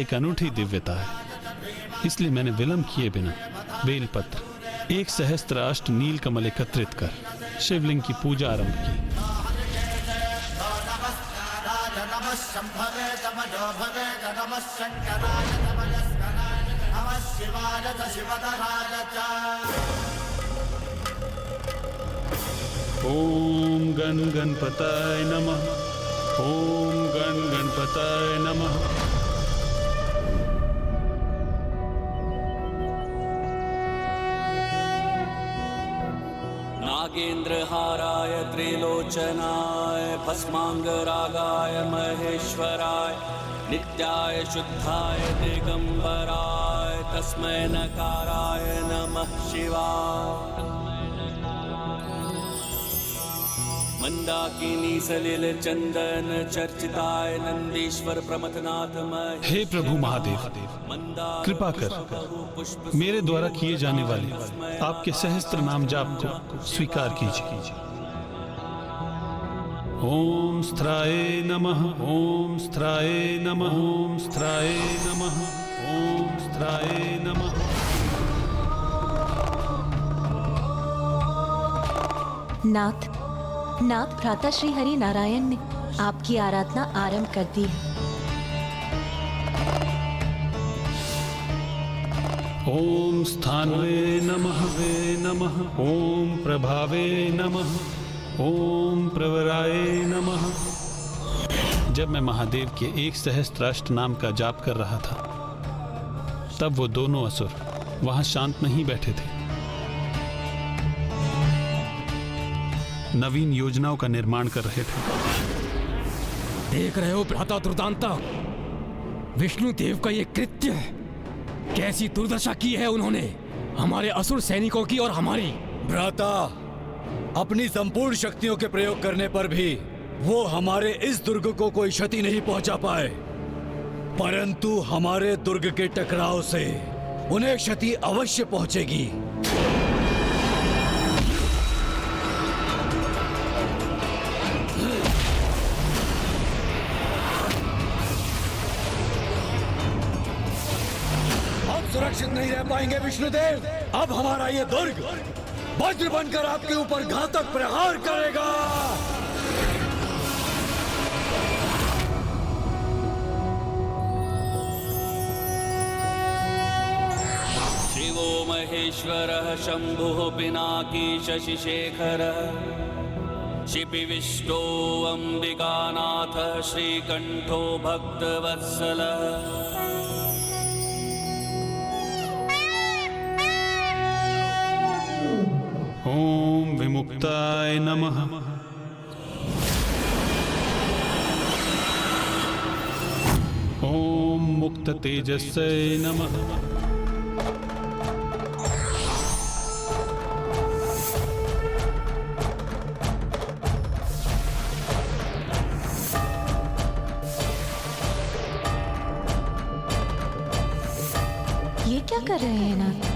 एक अनूठी दिव्यता है, इसलिए मैंने विलंब किए बिना बेलपत्र 1 सहस्त्र नील कमल एकत्रित कर शिवलिंग की पूजा आरंभ की। ओम गण गणपताय नमः। ओम गण गणपताय नमः। नागेन्द्रहाराय त्रिलोचनाय भस्मांगरागाय महेश्वराय नित्याय शुद्धाय दिगंबराय तस्मै नकाराय नमः शिवाय। मंदाकिनी सलिल चंदन चर्चिताय नंदीश्वर प्रमथनाथ महेश्वराय। हे प्रभु महादेव, कृपा कर मेरे द्वारा किए जाने वाले आपके सहस्त्र नाम जाप को स्वीकार कीजिए। ओम स्त्राय नमः। ओम स्त्राय नमः। ओम स्त्राय नमः। ओम स्त्राय नमः। नाथ भ्राता श्री हरि नारायण ने आपकी आराधना आरंभ कर दी है। ओम स्थानवे नमः वे नमः। ओम प्रभावे नमः। ओम प्रवराय नमः। जब मैं महादेव के 1 सहस्त्राष्ट नाम का जाप कर रहा था, तब वो दोनों असुर वहां शांत नहीं बैठे थे। नवीन योजनाओं का निर्माण कर रहे थे। देख रहे हो भ्राता दुर्दांता, विष्णु देव का ये कृत्य कैसी दुर्दशा की है उन्होंने हमारे असुर सैनिकों की और हमारी। भ्राता, अपनी संपूर्ण शक्तियों के प्रयोग करने पर भी वो हमारे इस दुर्ग को कोई क्षति नहीं पहुंचा पाए, परंतु हमारे दुर्ग के टकराव से उन्हें क्षति अवश्य पहुंचेगी। सुरक्षित नहीं रह पाएंगे विष्णुदेव। अब हमारा ये दुर्ग वज्र बनकर आपके ऊपर घातक प्रहार करेगा। शिवो महेश्वरः शंभुः पिनाकी शशिशेखरः शिपिविष्टो अंबिकानाथः श्रीकंठो भक्तवत्सलः। ओम विमुक्ताय नमः। ओम मुक्त तेजस्यै नमः। ये क्या कर रहे हैं नाथ?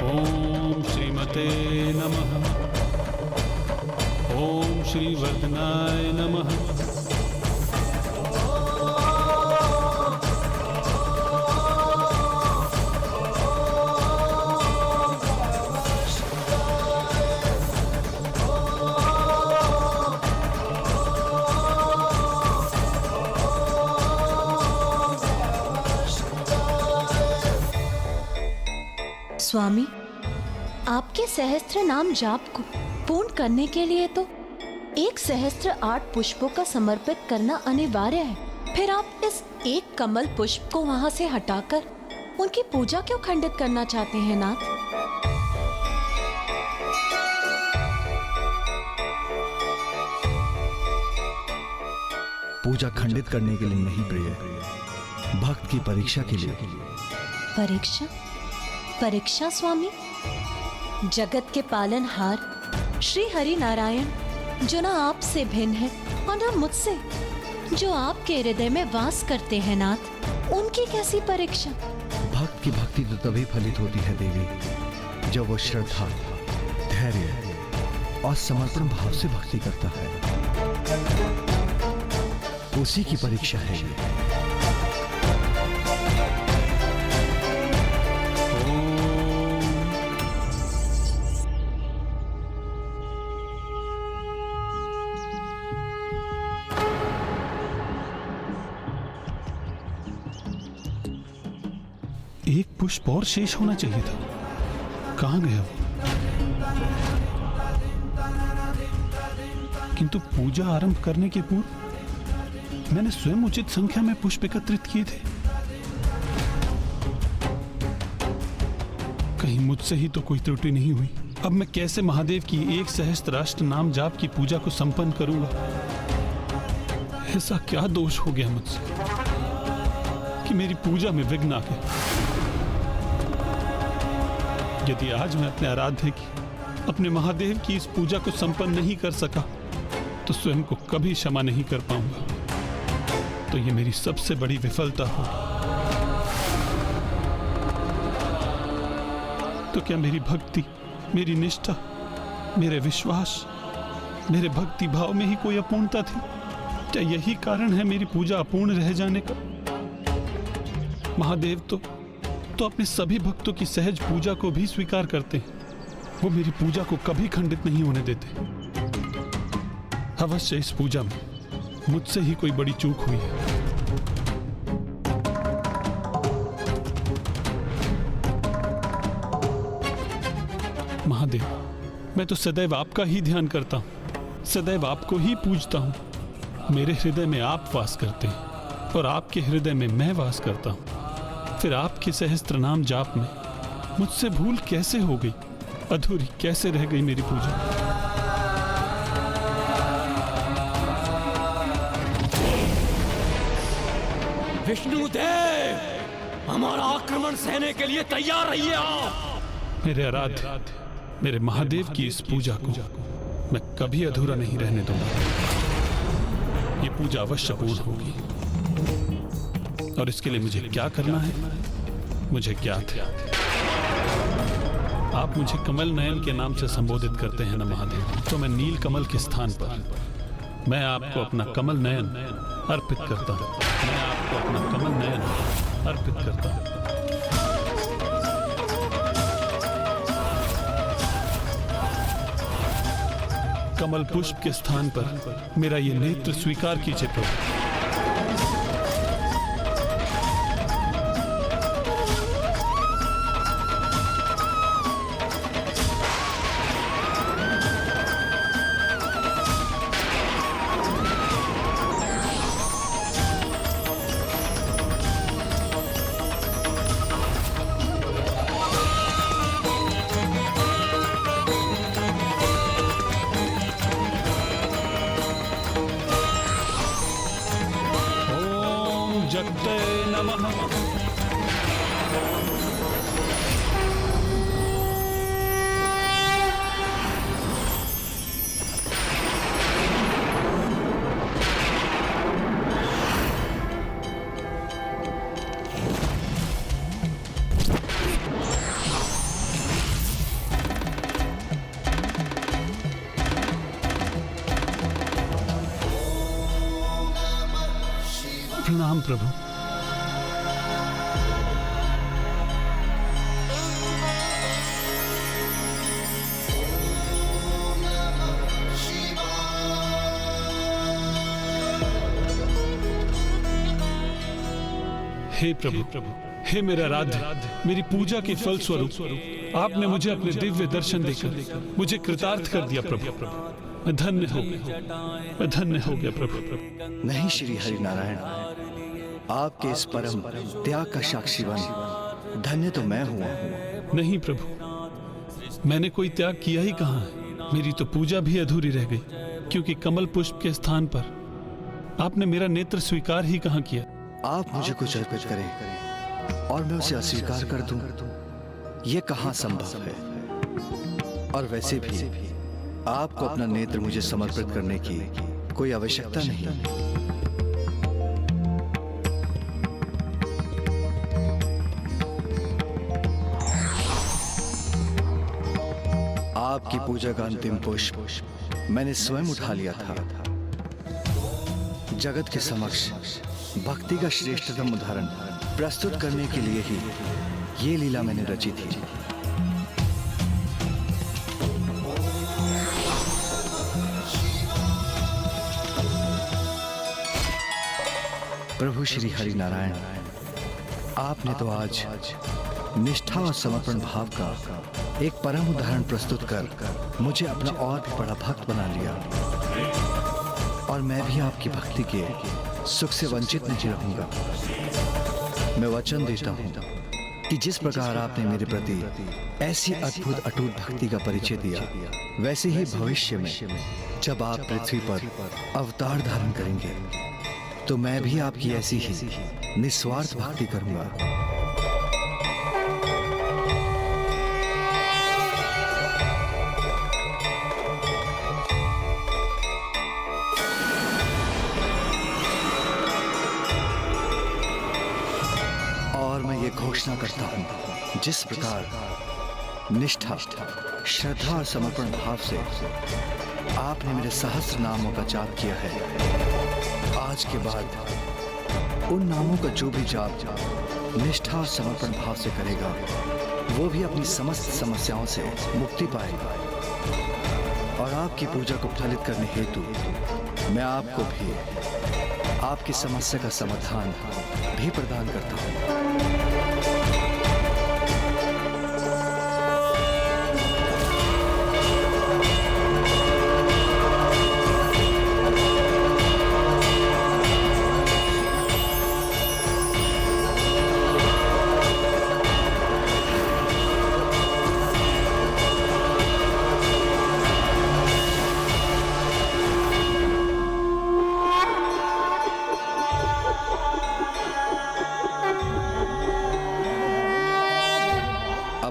ओम श्रीमते नमः। ओम श्री वर्धनाय नमः। स्वामी, आपके सहस्त्र नाम जाप को पूर्ण करने के लिए तो 1 सहस्त्र 8 पुष्पों का समर्पित करना अनिवार्य है। फिर आप इस एक कमल पुष्प को वहां से हटाकर उनकी पूजा क्यों खंडित करना चाहते हैं नाथ? पूजा खंडित करने के लिए नहीं प्रिय, भक्त की परीक्षा के लिए। परीक्षा स्वामी? जगत के पालनहार श्री हरि नारायण, जो ना आपसे भिन्न है और ना मुझसे, जो आपके हृदय में वास करते हैं नाथ, उनकी कैसी परीक्षा? भक्त की भक्ति तो तभी फलित होती है देवी, जब वो श्रद्धा, धैर्य और समर्पण भाव से भक्ति करता है, उसी की परीक्षा है ये। एक पुष्प और शेष होना चाहिए था, कहां गया वो? किंतु पूजा आरंभ करने के पूर्व मैंने स्वयं उचित संख्या में पुष्प एकत्रित किए थे। कहीं मुझसे ही तो कोई त्रुटि नहीं हुई। अब मैं कैसे महादेव की 1 सहस्त्राष्ट नाम जाप की पूजा को संपन्न करूंगा? ऐसा क्या दोष हो गया मुझसे कि मेरी पूजा में विघ्न आ गया? यदि आज मैं अपने आराध्य की, अपने महादेव की इस पूजा को संपन्न नहीं कर सका तो स्वयं को कभी क्षमा नहीं कर पाऊंगा। तो ये मेरी सबसे बड़ी विफलता होगी। तो क्या मेरी भक्ति, मेरी निष्ठा, मेरे विश्वास, मेरे भक्ति भाव में ही कोई अपूर्णता थी? क्या यही कारण है मेरी पूजा अपूर्ण रह जाने का? महादेव तो अपने सभी भक्तों की सहज पूजा को भी स्वीकार करते हैं। वो मेरी पूजा को कभी खंडित नहीं होने देते। अवश्य इस पूजा में मुझसे ही कोई बड़ी चूक हुई है। महादेव, मैं तो सदैव आपका ही ध्यान करता हूं, सदैव आपको ही पूजता हूं। मेरे हृदय में आप वास करते हैं और आपके हृदय में मैं वास करता हूं। फिर आपके सहस्त्र नाम जाप में मुझसे भूल कैसे हो गई? अधूरी कैसे रह गई मेरी पूजा? विष्णुदेव, हमारा आक्रमण सहने के लिए तैयार रहिए आप। मेरे आराध्य, मेरे महादेव की इस पूजा को मैं कभी अधूरा नहीं रहने दूंगा। ये पूजा अवश्य पूर्ण होगी और इसके लिए मुझे क्या करना है मुझे ज्ञात है। आप मुझे कमल नयन के नाम से संबोधित करते हैं ना महादेव, तो मैं नील कमल के स्थान पर मैं आपको अपना कमल नयन अर्पित करता हूं। मैं आपको अपना कमल नयन अर्पित करता हूं। कमल पुष्प के स्थान पर मेरा ये नेत्र स्वीकार कीजिए प्रभु। जगते नमः। प्रणाम प्रभु। हे प्रभु, हे मेरा आराध्य, मेरी पूजा के फल स्वरूप आपने मुझे अपने दिव्य दर्शन देकर मुझे कृतार्थ कर दिया प्रभु। मैं धन्य हो गया, मैं धन्य हो गया प्रभु। नहीं श्री हरि नारायण, आपके इस परम त्याग का साक्षी बन धन्य तो मैं हुआ हूँ। नहीं प्रभु, मैंने कोई त्याग किया ही कहाँ है। मेरी तो पूजा भी अधूरी रह गई, क्योंकि कमल पुष्प के स्थान पर आपने मेरा नेत्र स्वीकार ही कहाँ किया। आप मुझे कुछ अर्पित करें और मैं उसे अस्वीकार कर दूं, ये कहाँ संभव है। और वैसे भी आपको अपना नेत्र मुझे समर्पित करने की कोई आवश्यकता नहीं। आपकी पूजा का अंतिम पुष्प मैंने स्वयं उठा लिया था। जगत के समक्ष भक्ति का श्रेष्ठतम उदाहरण प्रस्तुत करने के लिए ही ये लीला मैंने रची थी। प्रभु श्री हरि नारायण, आपने तो आज निष्ठा और समर्पण भाव का एक परम उदाहरण प्रस्तुत कर मुझे अपना और भी बड़ा भक्त बना लिया, और मैं भी आपकी भक्ति के सुख से वंचित नहीं रहूंगा। मैं वचन देता हूं कि जिस प्रकार आपने मेरे प्रति ऐसी अद्भुत अटूट भक्ति का परिचय दिया, वैसे ही भविष्य में जब आप पृथ्वी पर अवतार धारण करेंगे तो मैं भी आपकी ऐसी ही निस्वार्थ भक्ति करूंगा। और मैं ये घोषणा करता हूं, जिस प्रकार निष्ठा, श्रद्धा और समर्पण भाव से आपने मेरे सहस्त्र नामों का जाप किया है, आज के बाद उन नामों का जो भी जाप निष्ठा और समर्पण भाव से करेगा, वो भी अपनी समस्त समस्याओं से मुक्ति पाएगा। और आपकी पूजा को फलित करने हेतु मैं आपको भी आपकी समस्या का समाधान भी प्रदान करता हूँ।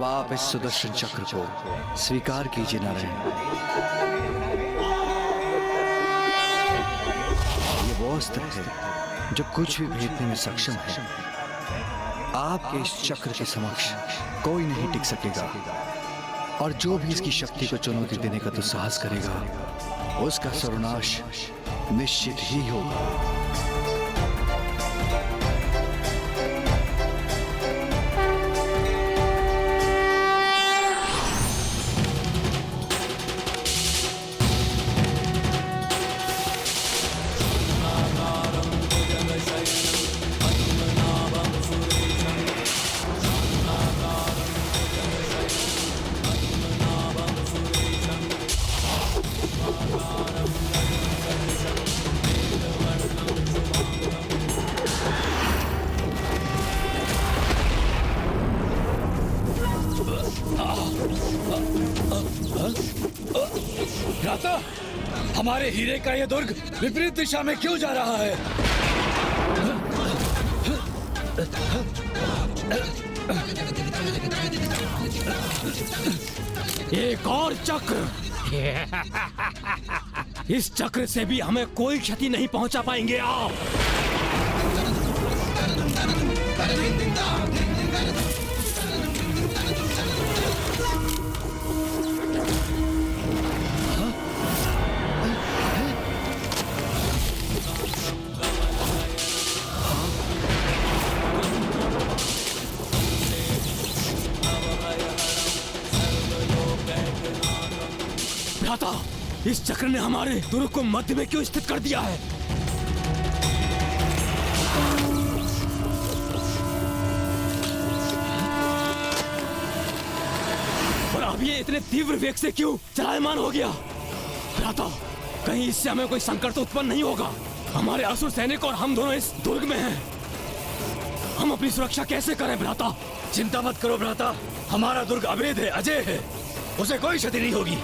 आप इस सुदर्शन चक्र को स्वीकार कीजिए नारायण। ये वो अस्त्र है जो कुछ भी भेदने में सक्षम है। आपके इस चक्र के समक्ष कोई नहीं टिक सकेगा, और जो भी इसकी शक्ति को चुनौती देने का दुस्साहस करेगा, उसका सर्वनाश निश्चित ही होगा। भ्राता, हमारे हीरे का यह दुर्ग विपरीत दिशा में क्यों जा रहा है? एक और चक्र। इस चक्र से भी हमें कोई क्षति नहीं पहुंचा पाएंगे आप। भ्राता, इस चक्र ने हमारे दुर्ग को मध्य में क्यों स्थित कर दिया है? और अब ये इतने तीव्र वेग से क्यों चलायमान हो गया? भ्राता, कहीं इससे हमें कोई संकट तो उत्पन्न नहीं होगा? हमारे असुर सैनिक और हम दोनों इस दुर्ग में हैं। हम अपनी सुरक्षा कैसे करें भ्राता? चिंता मत करो भ्राता, हमारा दुर्ग अभेद है, अजय है, उसे कोई क्षति नहीं होगी।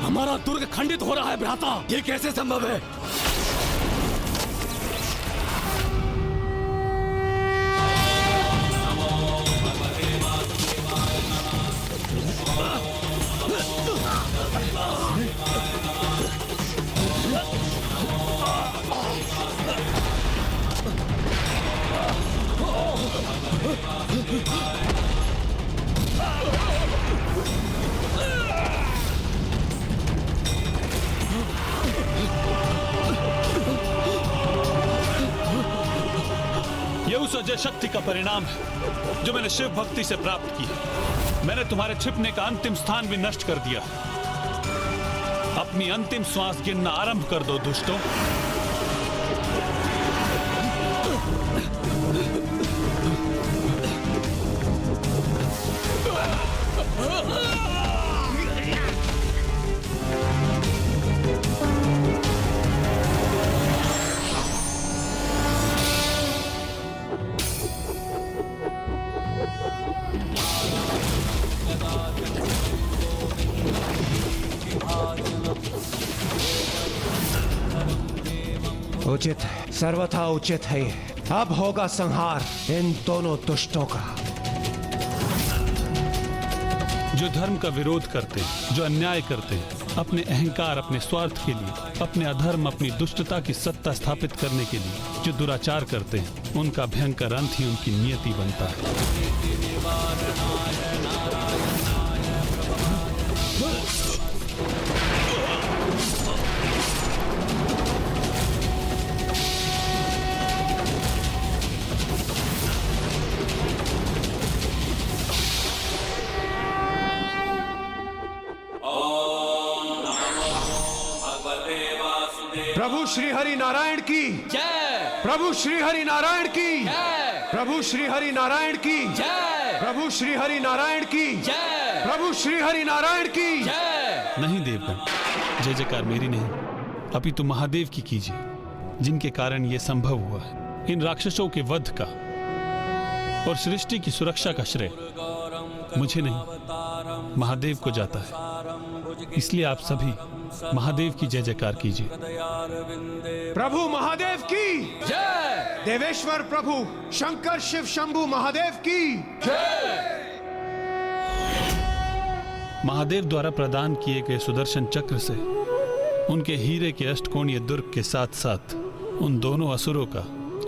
हमारा दुर्ग खंडित हो रहा है भ्राता। ये कैसे संभव है? दिव्य शक्ति का परिणाम है जो मैंने शिव भक्ति से प्राप्त किया। मैंने तुम्हारे छिपने का अंतिम स्थान भी नष्ट कर दिया। अपनी अंतिम श्वास गिनना आरंभ कर दो दुष्टों। उचित है, सर्वथा उचित है। अब होगा संहार इन दोनों दुष्टों का। जो धर्म का विरोध करते, जो अन्याय करते, अपने अहंकार, अपने स्वार्थ के लिए, अपने अधर्म, अपनी दुष्टता की सत्ता स्थापित करने के लिए जो दुराचार करते हैं, उनका भयंकर अंत ही उनकी नियति बनता है। प्रभु श्री हरि नारायण की जय। प्रभु श्री हरि नारायण की जय। प्रभु श्री हरि नारायण की जय। प्रभु श्री हरि नारायण की जय। प्रभु श्री हरि नारायण की जय। नहीं देवगण, जय जयकार मेरी नहीं, अपितु महादेव की कीजिए, जिनके कारण यह संभव हुआ है। इन राक्षसों के वध का और सृष्टि की सुरक्षा का श्रेय मुझे नहीं, महादेव को जाता है। इसलिए आप सभी महादेव की जय जयकार कीजिए। प्रभु महादेव की जय। देवेश्वर प्रभु शंकर शिव शंभु महादेव की जय। महादेव द्वारा प्रदान किए गए सुदर्शन चक्र से उनके हीरे के अष्टकोणीय दुर्ग के साथ साथ उन दोनों असुरों का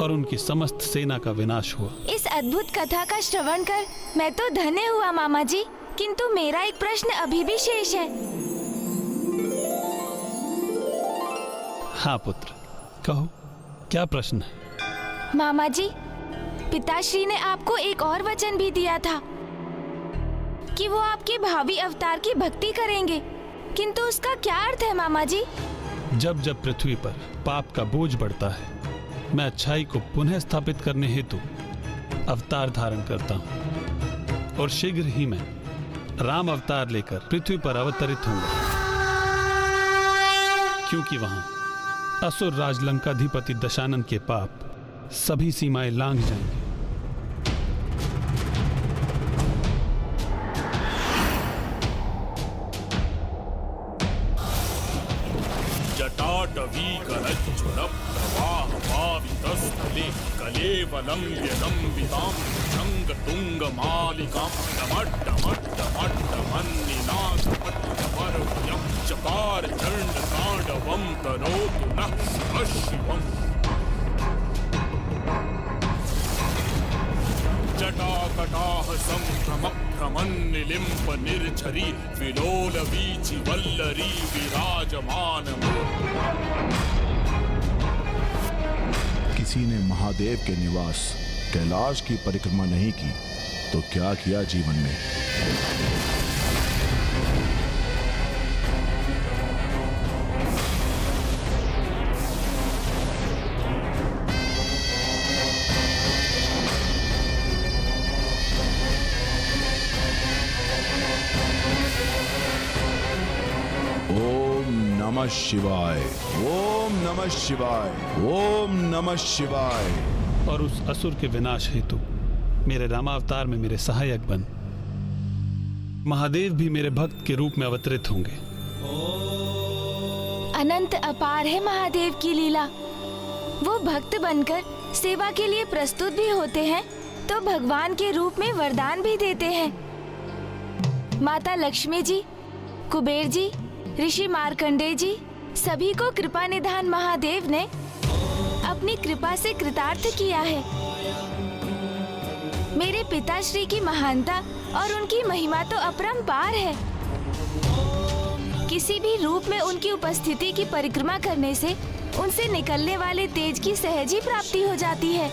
और उनकी समस्त सेना का विनाश हुआ। इस अद्भुत कथा का श्रवण कर मैं तो धन्य हुआ मामा जी, किंतु मेरा एक प्रश्न अभी भी शेष है। हाँ पुत्र, कहो क्या प्रश्न है? मामा जी, पिताश्री ने आपको एक और वचन भी दिया था कि वो आपके भावी अवतार की भक्ति करेंगे, किंतु उसका क्या अर्थ है मामा जी? जब जब पृथ्वी पर पाप का बोझ बढ़ता है, मैं अच्छाई को पुनः स्थापित करने हेतु अवतार धारण करता हूँ और शीघ्र ही मैं राम अवतार लेकर पृथ्वी पर अवतरित होऊंगा, क्योंकि वहां असुर राज लंकाधिपति दशानन के पाप सभी सीमाएं लांघ जाएंगे। जटाटवीकरज्ज्वल प्रवाह पावितस्थले कलेवलं व्यलम्बितां शृङ्गतुङ्गमालिकां डमड्डमड्डमड्डमन्निनाथपट्टपर्वयं चकार चण्डताण्डवं तनोतु नः शिवम्। जटाकटाह संभ्रमभ्रमन्निलिम्प निर्झरी विलोल वीचि वल्लरी विराजमानम्। किसी ने महादेव के निवास कैलाश की परिक्रमा नहीं की तो क्या किया जीवन में? नमः शिवाय, ओम नमः शिवाय, ओम नमः शिवाय। और उस असुर के विनाश हेतु मेरे रामावतार में मेरे सहायक बन महादेव भी मेरे भक्त के रूप में अवतरित होंगे। अनंत अपार है महादेव की लीला। वो भक्त बनकर सेवा के लिए प्रस्तुत भी होते हैं तो भगवान के रूप में वरदान भी देते हैं। माता लक्ष्मी जी, कुबेर जी, ऋषि मार्कंडेय जी, सभी को कृपा निधान महादेव ने अपनी कृपा से कृतार्थ किया है। मेरे पिताश्री की महानता और उनकी महिमा तो अपरंपार है। किसी भी रूप में उनकी उपस्थिति की परिक्रमा करने से उनसे निकलने वाले तेज की सहज ही प्राप्ति हो जाती है।